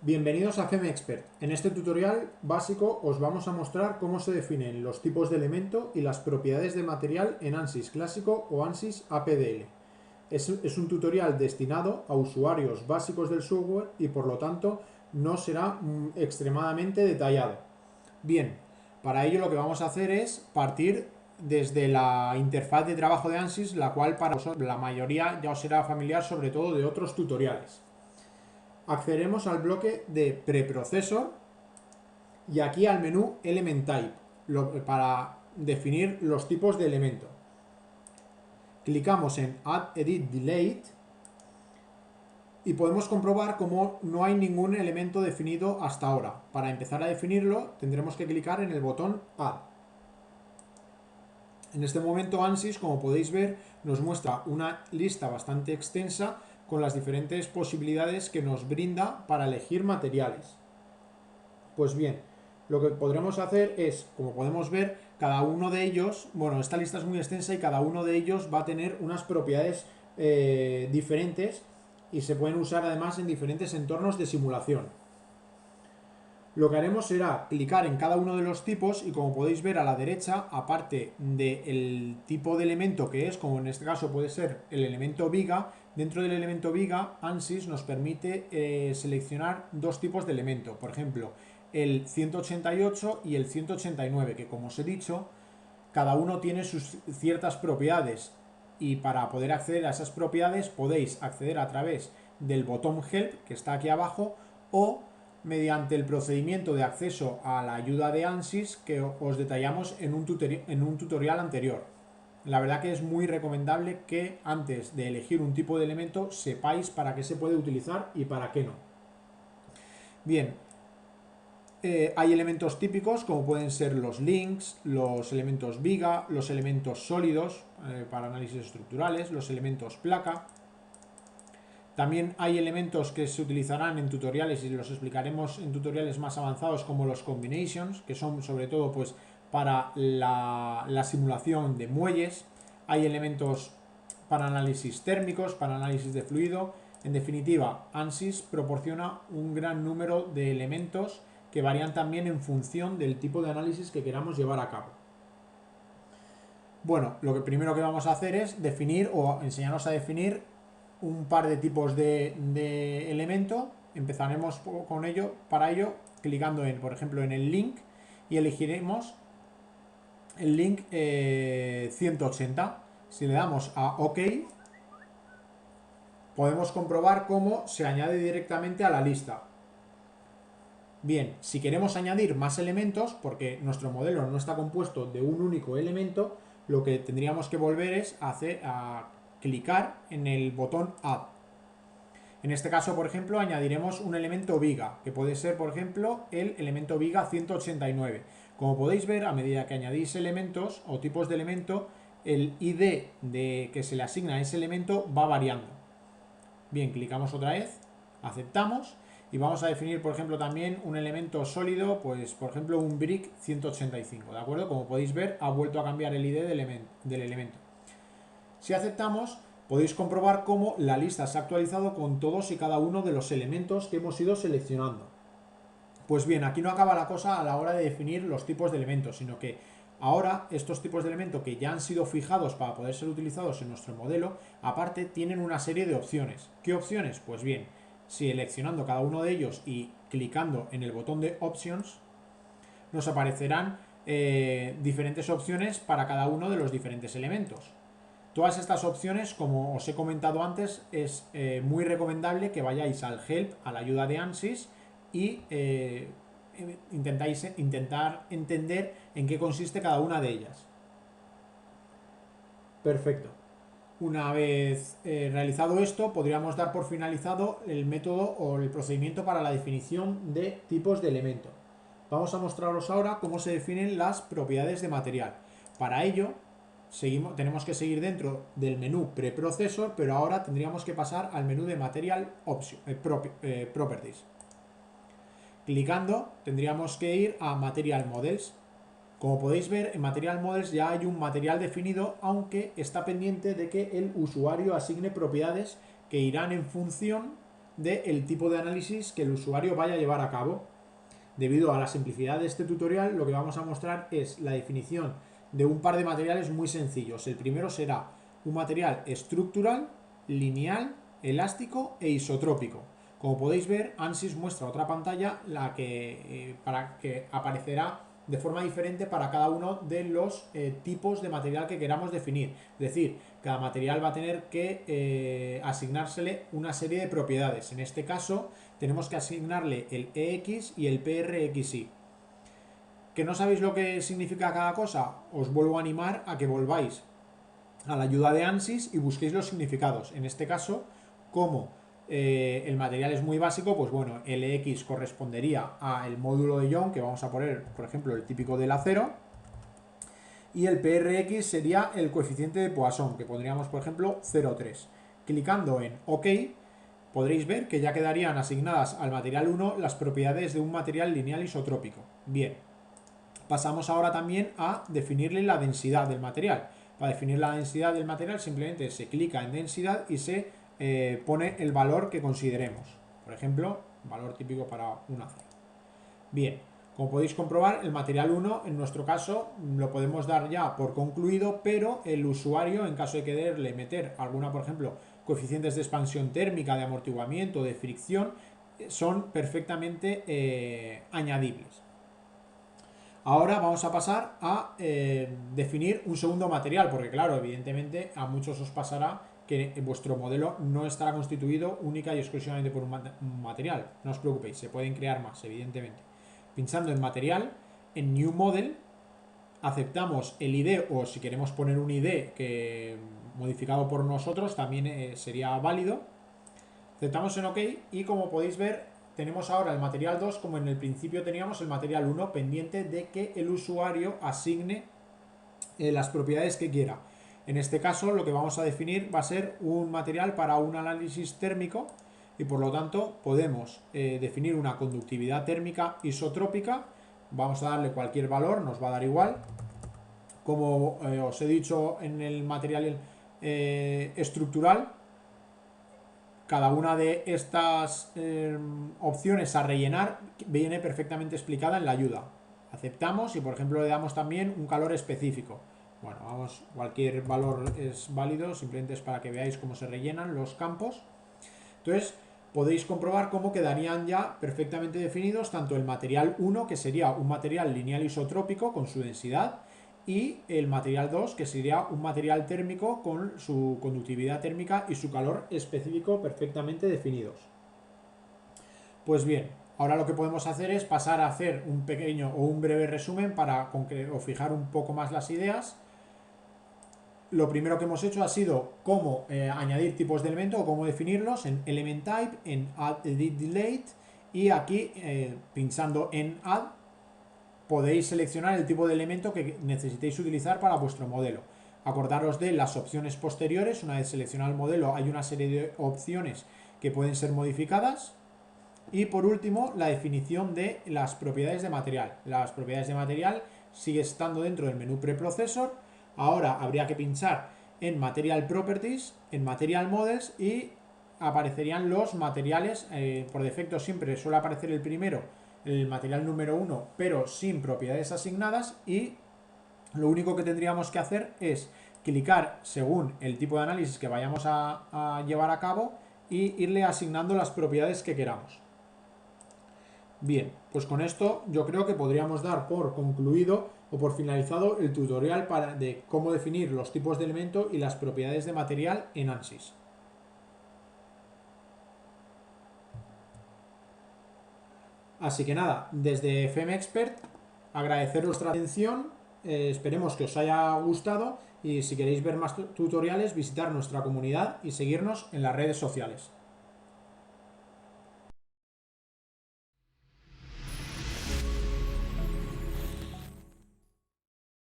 Bienvenidos a FEMEXPERT. En este tutorial básico os vamos a mostrar cómo se definen los tipos de elemento y las propiedades de material en ANSYS clásico o ANSYS APDL. Es un tutorial destinado a usuarios básicos del software y por lo tanto no será extremadamente detallado. Bien, para ello lo que vamos a hacer es partir desde la interfaz de trabajo de ANSYS, la cual para la mayoría ya os será familiar, sobre todo de otros tutoriales. Accederemos al bloque de preprocessor y aquí al menú Element Type para definir los tipos de elemento. Clicamos en Add Edit Delete y podemos comprobar cómo no hay ningún elemento definido hasta ahora. Para empezar a definirlo tendremos que clicar en el botón Add. En este momento ANSYS, como podéis ver, nos muestra una lista bastante extensa con las diferentes posibilidades que nos brinda para elegir materiales. Pues bien, lo que podremos hacer es, como podemos ver, cada uno de ellos, bueno, esta lista es muy extensa y cada uno de ellos va a tener unas propiedades diferentes y se pueden usar además en diferentes entornos de simulación. Lo que haremos será clicar en cada uno de los tipos y, como podéis ver a la derecha, aparte del tipo de elemento que es, como en este caso puede ser el elemento viga, dentro del elemento viga ANSYS nos permite seleccionar dos tipos de elemento, por ejemplo el 188 y el 189, que como os he dicho, cada uno tiene sus ciertas propiedades y para poder acceder a esas propiedades podéis acceder a través del botón Help, que está aquí abajo, o mediante el procedimiento de acceso a la ayuda de ANSYS que os detallamos en un tutorial anterior. La verdad que es muy recomendable que antes de elegir un tipo de elemento sepáis para qué se puede utilizar y para qué no. Bien, hay elementos típicos como pueden ser los links, los elementos viga, los elementos sólidos para análisis estructurales, los elementos placa. También hay elementos que se utilizarán en tutoriales y los explicaremos en tutoriales más avanzados, como los combinations, que son sobre todo pues para la simulación de muelles. Hay elementos para análisis térmicos, para análisis de fluido. En definitiva, ANSYS proporciona un gran número de elementos que varían también en función del tipo de análisis que queramos llevar a cabo. Bueno, lo que primero que vamos a hacer es definir o enseñaros a definir un par de tipos de elemento. Empezaremos con ello, para ello, clicando en, por ejemplo, en el link y elegiremos el link 180. Si le damos a OK, podemos comprobar cómo se añade directamente a la lista. Bien, si queremos añadir más elementos, porque nuestro modelo no está compuesto de un único elemento, lo que tendríamos que volver es a clicar en el botón Add. En este caso, por ejemplo, añadiremos un elemento viga, que puede ser, por ejemplo, el elemento viga 189. Como podéis ver, a medida que añadís elementos o tipos de elemento, el ID que se le asigna a ese elemento va variando. Bien, clicamos otra vez, aceptamos y vamos a definir, por ejemplo, también un elemento sólido, pues por ejemplo un brick 185, ¿de acuerdo? Como podéis ver, ha vuelto a cambiar el ID del elemento. Si aceptamos, podéis comprobar cómo la lista se ha actualizado con todos y cada uno de los elementos que hemos ido seleccionando. Pues bien, aquí no acaba la cosa a la hora de definir los tipos de elementos, sino que ahora estos tipos de elementos que ya han sido fijados para poder ser utilizados en nuestro modelo, aparte tienen una serie de opciones. ¿Qué opciones? Pues bien, seleccionando cada uno de ellos y clicando en el botón de Options, nos aparecerán diferentes opciones para cada uno de los diferentes elementos. Todas estas opciones, como os he comentado antes, es muy recomendable que vayáis al Help, a la ayuda de ANSYS, y intentar entender en qué consiste cada una de ellas. Perfecto. Una vez realizado esto, podríamos dar por finalizado el método o el procedimiento para la definición de tipos de elemento. Vamos a mostraros ahora cómo se definen las propiedades de material. Para ello, tenemos que seguir dentro del menú Preprocessor, pero ahora tendríamos que pasar al menú de Material Properties. Clicando, tendríamos que ir a Material Models. Como podéis ver, en Material Models ya hay un material definido, aunque está pendiente de que el usuario asigne propiedades que irán en función del tipo de análisis que el usuario vaya a llevar a cabo. Debido a la simplicidad de este tutorial, lo que vamos a mostrar es la definición de un par de materiales muy sencillos. El primero será un material estructural, lineal, elástico e isotrópico. Como podéis ver, ANSYS muestra otra pantalla para que aparecerá de forma diferente para cada uno de los tipos de material que queramos definir. Es decir, cada material va a tener que asignársele una serie de propiedades. En este caso, tenemos que asignarle el EX y el PRXY. ¿Que no sabéis lo que significa cada cosa? Os vuelvo a animar a que volváis a la ayuda de ANSYS y busquéis los significados. En este caso, como el material es muy básico, pues bueno, el EX correspondería al módulo de Young, que vamos a poner, por ejemplo, el típico del acero, y el PRX sería el coeficiente de Poisson, que pondríamos, por ejemplo, 0,3. Clicando en OK, podréis ver que ya quedarían asignadas al material 1 las propiedades de un material lineal isotrópico. Bien, pasamos ahora también a definirle la densidad del material. Para definir la densidad del material simplemente se clica en densidad y se pone el valor que consideremos. Por ejemplo, valor típico para un acero. Bien, como podéis comprobar, el material 1 en nuestro caso lo podemos dar ya por concluido, pero el usuario, en caso de quererle meter alguna, por ejemplo, coeficientes de expansión térmica, de amortiguamiento, de fricción, son perfectamente añadibles. Ahora vamos a pasar a definir un segundo material, porque claro, evidentemente a muchos os pasará que vuestro modelo no estará constituido única y exclusivamente por un material. No os preocupéis, se pueden crear más, evidentemente. Pinchando en material, en New Model, aceptamos el ID, o si queremos poner un ID que modificado por nosotros también sería válido. Aceptamos en OK y como podéis ver, tenemos ahora el material 2 como en el principio teníamos el material 1, pendiente de que el usuario asigne las propiedades que quiera. En este caso lo que vamos a definir va a ser un material para un análisis térmico y por lo tanto podemos definir una conductividad térmica isotrópica. Vamos a darle cualquier valor, nos va a dar igual. Como os he dicho en el material estructural, cada una de estas opciones a rellenar viene perfectamente explicada en la ayuda. Aceptamos y por ejemplo le damos también un calor específico. Bueno, vamos, cualquier valor es válido, simplemente es para que veáis cómo se rellenan los campos. Entonces podéis comprobar cómo quedarían ya perfectamente definidos tanto el material 1, que sería un material lineal isotrópico con su densidad, y el material 2, que sería un material térmico con su conductividad térmica y su calor específico perfectamente definidos. Pues bien, ahora lo que podemos hacer es pasar a hacer un pequeño o un breve resumen para fijar un poco más las ideas. Lo primero que hemos hecho ha sido cómo añadir tipos de elemento o cómo definirlos en Element Type, en Add, Edit, Delete, y aquí pinchando en Add podéis seleccionar el tipo de elemento que necesitéis utilizar para vuestro modelo. Acordaros de las opciones posteriores. Una vez seleccionado el modelo hay una serie de opciones que pueden ser modificadas. Y por último, la definición de las propiedades de material. Las propiedades de material sigue estando dentro del menú Preprocessor. Ahora habría que pinchar en Material Properties, en Material Models y aparecerían los materiales. Por defecto siempre suele aparecer el primero, el material número 1, pero sin propiedades asignadas, y lo único que tendríamos que hacer es clicar según el tipo de análisis que vayamos a llevar a cabo y irle asignando las propiedades que queramos. Bien, pues con esto yo creo que podríamos dar por concluido o por finalizado el tutorial de cómo definir los tipos de elemento y las propiedades de material en ANSYS. Así que nada, desde FEMEXPERT agradecer vuestra atención, esperemos que os haya gustado y si queréis ver más tutoriales visitar nuestra comunidad y seguirnos en las redes sociales.